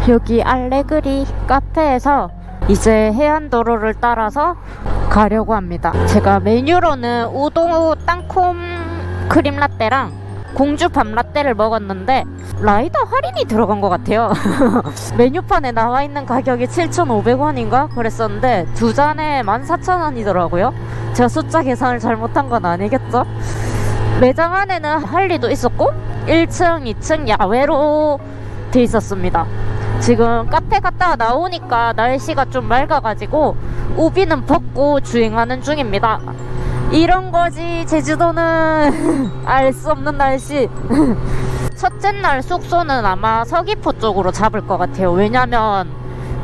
여기 알레그리 카페에서 이제 해안도로를 따라서 가려고 합니다. 제가 메뉴로는 우동 땅콩 크림 라떼랑 공주 밤 라떼를 먹었는데 라이더 할인이 들어간 것 같아요. 메뉴판에 나와 있는 가격이 7,500원인가 그랬었는데 두 잔에 14,000원이더라고요. 제가 숫자 계산을 잘못한 건 아니겠죠? 매장 안에는 할리도 있었고 1층, 2층 야외로 돼 있었습니다. 지금 카페 갔다가 나오니까 날씨가 좀 맑아가지고 우비는 벗고 주행하는 중입니다. 이런 거지 제주도는. 알 수 없는 날씨. 첫째 날 숙소는 아마 서귀포 쪽으로 잡을 것 같아요. 왜냐면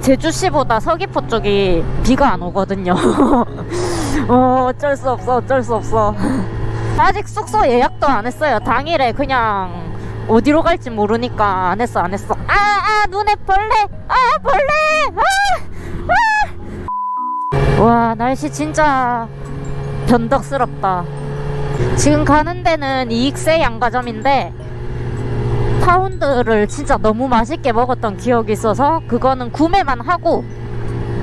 제주시보다 서귀포 쪽이 비가 안 오거든요. 어쩔 수 없어. 아직 숙소 예약도 안 했어요. 당일에 그냥 어디로 갈지 모르니까 안 했어. 눈에 벌레. 벌레. 와, 날씨 진짜 변덕스럽다. 지금 가는 데는 이익세 양가점인데 파운드를 진짜 너무 맛있게 먹었던 기억이 있어서 그거는 구매만 하고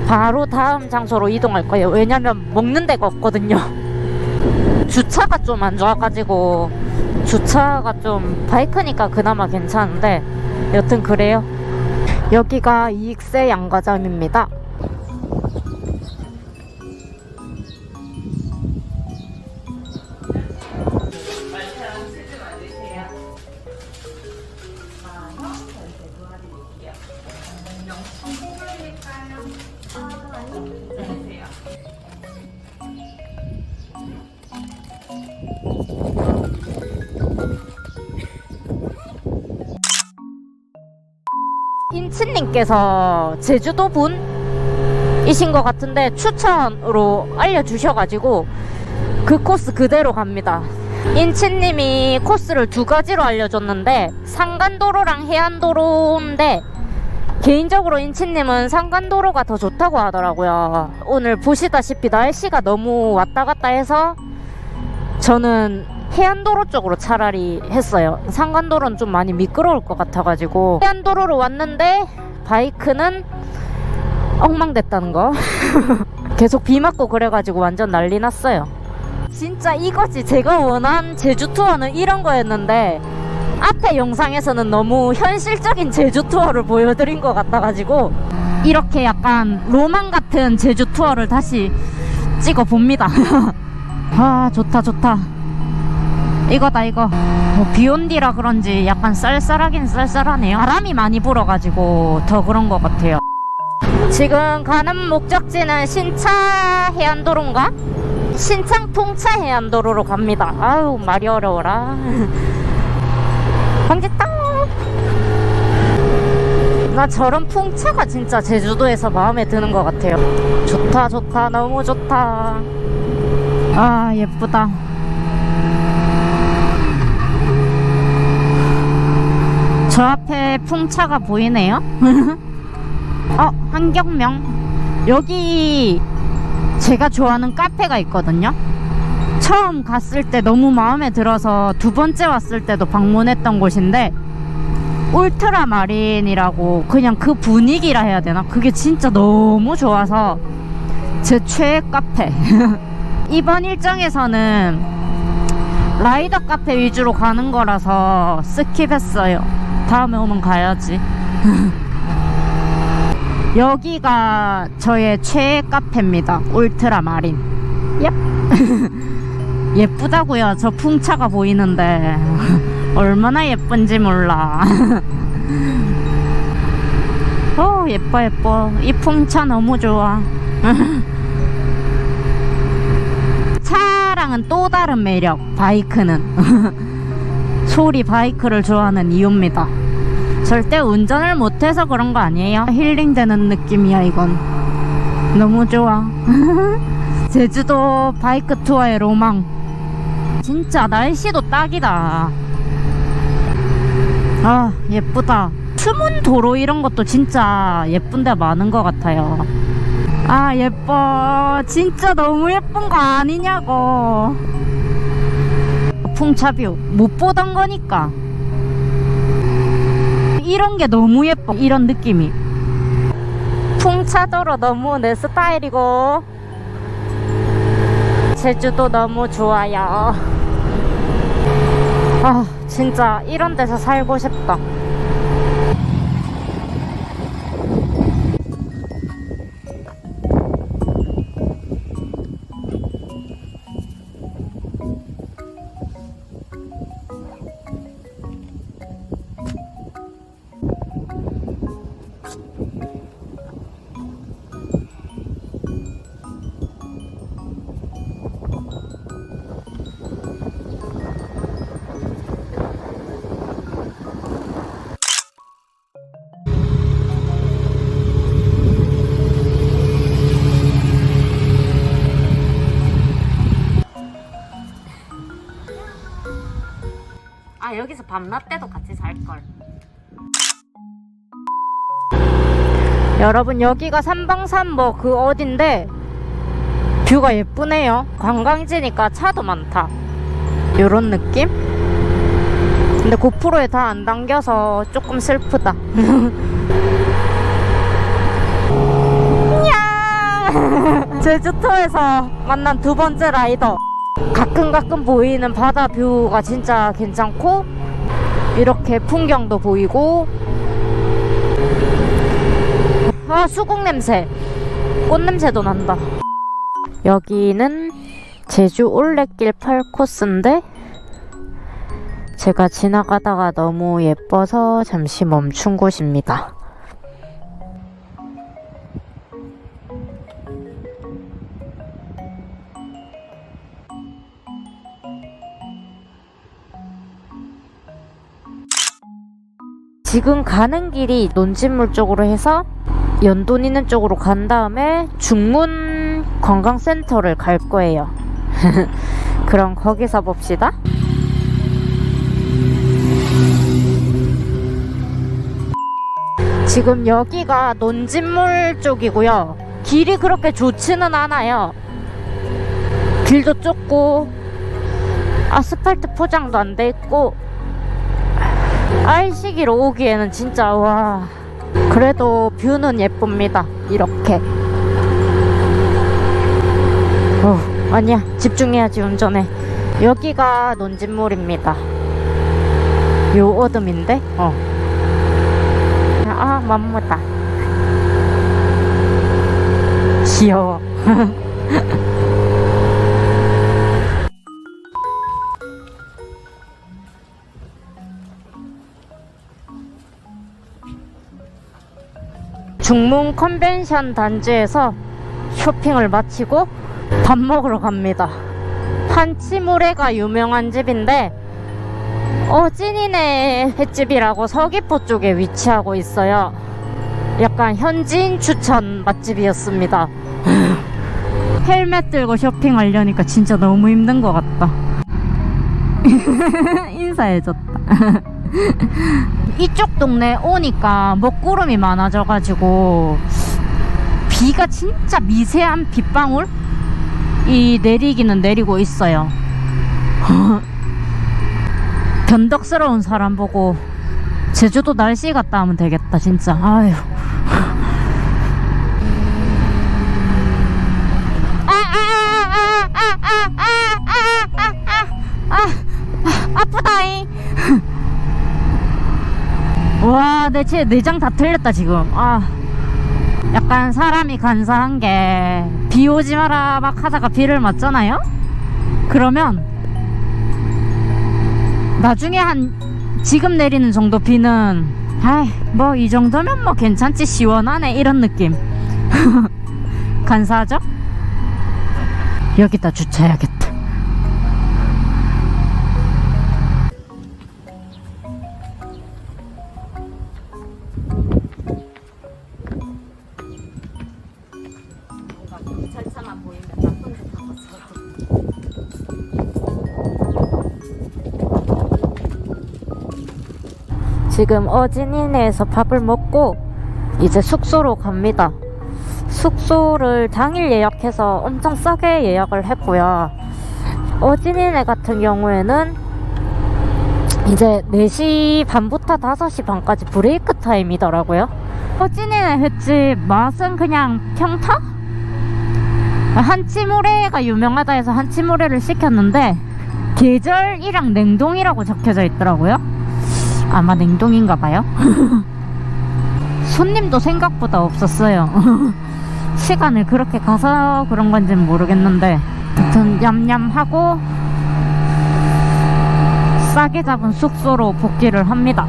바로 다음 장소로 이동할 거예요. 왜냐면 먹는 데가 없거든요. 주차가 좀 안 좋아가지고, 주차가 좀 바이크니까 그나마 괜찮은데 여튼 그래요. 여기가 이익세 양가점입니다. 인치님께서 제주도 분이신 것 같은데 추천으로 알려주셔가지고 그 코스 그대로 갑니다. 인치님이 코스를 두 가지로 알려줬는데 상간도로랑 해안도로인데 개인적으로 인치님은 상간도로가 더 좋다고 하더라고요. 오늘 보시다시피 날씨가 너무 왔다갔다 해서 저는 해안도로 쪽으로 차라리 했어요. 상간도로는 좀 많이 미끄러울 것 같아가지고 해안도로로 왔는데 바이크는 엉망됐다는 거. 계속 비 맞고 그래가지고 완전 난리 났어요. 진짜 이거지. 제가 원한 제주 투어는 이런 거였는데 앞에 영상에서는 너무 현실적인 제주 투어를 보여드린 것 같아가지고 이렇게 약간 로망 같은 제주 투어를 다시 찍어봅니다. 아, 좋다. 이거다 이거. 비온 뒤라 그런지 약간 쌀쌀하긴 쌀쌀하네요. 바람이 많이 불어가지고 더 그런 것 같아요. 지금 가는 목적지는 신차 해안도로인가? 신창 통차 해안도로로 갑니다. 아유, 말이 어려워라. 방지땅. 나 저런 풍차가 진짜 제주도에서 마음에 드는 것 같아요. 좋다. 너무 좋다. 아, 예쁘다. 저 앞에 풍차가 보이네요. 한경명. 여기 제가 좋아하는 카페가 있거든요. 처음 갔을 때 너무 마음에 들어서 두 번째 왔을 때도 방문했던 곳인데 울트라마린이라고, 그냥 그 분위기라 해야 되나? 그게 진짜 너무 좋아서 제 최애 카페. 이번 일정에서는 라이더 카페 위주로 가는 거라서 스킵했어요. 다음에 오면 가야지. 여기가 저의 최애 카페입니다. 울트라마린. 얍. 예쁘다고요. 저 풍차가 보이는데 얼마나 예쁜지 몰라. 예뻐. 이 풍차 너무 좋아. 차랑은 또 다른 매력. 바이크는. 소리, 바이크를 좋아하는 이유입니다. 절대 운전을 못해서 그런 거 아니에요. 힐링되는 느낌이야 이건. 너무 좋아. 제주도 바이크 투어의 로망. 진짜 날씨도 딱이다. 아, 예쁘다. 숨은 도로 이런 것도 진짜 예쁜 데 많은 것 같아요. 아, 예뻐. 진짜 너무 예쁜 거 아니냐고. 풍차뷰 못 보던 거니까. 이런 게 너무 예뻐. 이런 느낌이 풍차도로 너무 내 스타일이고 제주도 너무 좋아요. 아 진짜 이런 데서 살고 싶다. 아 여기서 밤낮 때도 같이 살걸. 여러분 여기가 삼방산 뭐 그 어딘데 뷰가 예쁘네요. 관광지니까 차도 많다. 요런 느낌? 근데 고프로에 다 안 담겨서 조금 슬프다. 제주도에서 만난 두 번째 라이더. 가끔 보이는 바다 뷰가 진짜 괜찮고 이렇게 풍경도 보이고. 아 수국 냄새, 꽃 냄새도 난다. 여기는 제주 올레길 8코스인데 제가 지나가다가 너무 예뻐서 잠시 멈춘 곳입니다. 지금 가는 길이 논진물 쪽으로 해서 연돈 있는 쪽으로 간 다음에 중문 관광센터를 갈 거예요. 그럼 거기서 봅시다. 지금 여기가 논진물 쪽이고요. 길이 그렇게 좋지는 않아요. 길도 좁고 아스팔트 포장도 안 돼 있고 알시기로 오기에는 진짜 와. 그래도 뷰는 예쁩니다. 이렇게. 아니야 집중해야지 운전해. 여기가 논진물입니다. 요 어둠인데 아 맘무다. 귀여워. 중문 컨벤션 단지에서 쇼핑을 마치고 밥 먹으러 갑니다. 한치무레가 유명한 집인데 찐이네 횟집이라고 서귀포 쪽에 위치하고 있어요. 약간 현지인 추천 맛집이었습니다. 헬멧 들고 쇼핑하려니까 진짜 너무 힘든 것 같다. 인사해줬다. 이쪽 동네 오니까 먹구름이 많아져가지고 비가 진짜 미세한 빗방울이 내리기는 내리고 있어요. 변덕스러운 사람 보고 제주도 날씨 갔다 하면 되겠다 진짜. 아유. 아프다잉. 와, 제 내장 다 틀렸다 지금. 약간 사람이 간사한 게 비 오지 마라 막 하다가 비를 맞잖아요. 그러면 나중에 한 지금 내리는 정도 비는 뭐 이 정도면 뭐 괜찮지 시원하네 이런 느낌. 간사하죠? 여기다 주차해야겠다. 절차만 보이면 나쁜 데 가봤어. 지금 어진이네에서 밥을 먹고 이제 숙소로 갑니다. 숙소를 당일 예약해서 엄청 싸게 예약을 했고요. 어진이네 같은 경우에는 이제 4시 반부터 5시 반까지 브레이크 타임이더라고요. 찐이네 횟집 맛은 그냥 평타? 한치모래가 유명하다 해서 한치모래를 시켰는데 계절이랑 냉동이라고 적혀져 있더라고요. 아마 냉동인가봐요. 손님도 생각보다 없었어요. 시간을 그렇게 가서 그런 건지는 모르겠는데 아무튼 냠냠하고 싸게 잡은 숙소로 복귀를 합니다.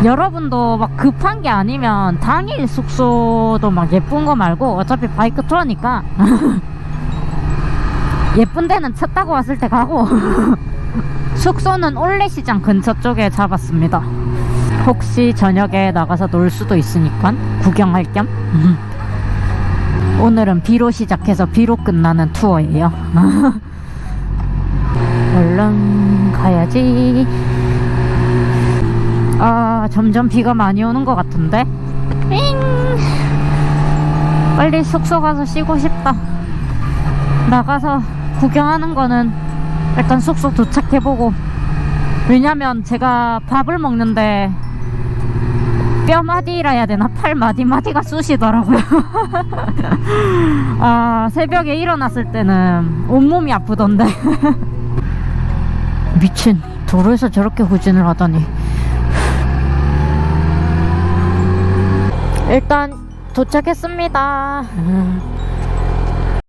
여러분도 막 급한 게 아니면 당일 숙소도 막 예쁜 거 말고 어차피 바이크 투어니까 예쁜 데는 차 타고 왔을 때 가고 숙소는 올레시장 근처 쪽에 잡았습니다. 혹시 저녁에 나가서 놀 수도 있으니까 구경할 겸. 오늘은 비로 시작해서 비로 끝나는 투어예요. 얼른 가야지. 아, 점점 비가 많이 오는 것 같은데. 빨리 숙소 가서 쉬고 싶다. 나가서 구경하는 거는 일단 숙소 도착해보고. 왜냐면 제가 밥을 먹는데 뼈마디라 해야 되나? 팔마디마디가 쑤시더라고요. 아, 새벽에 일어났을 때는 온몸이 아프던데. 미친, 도로에서 저렇게 후진을 하다니. 일단 도착했습니다.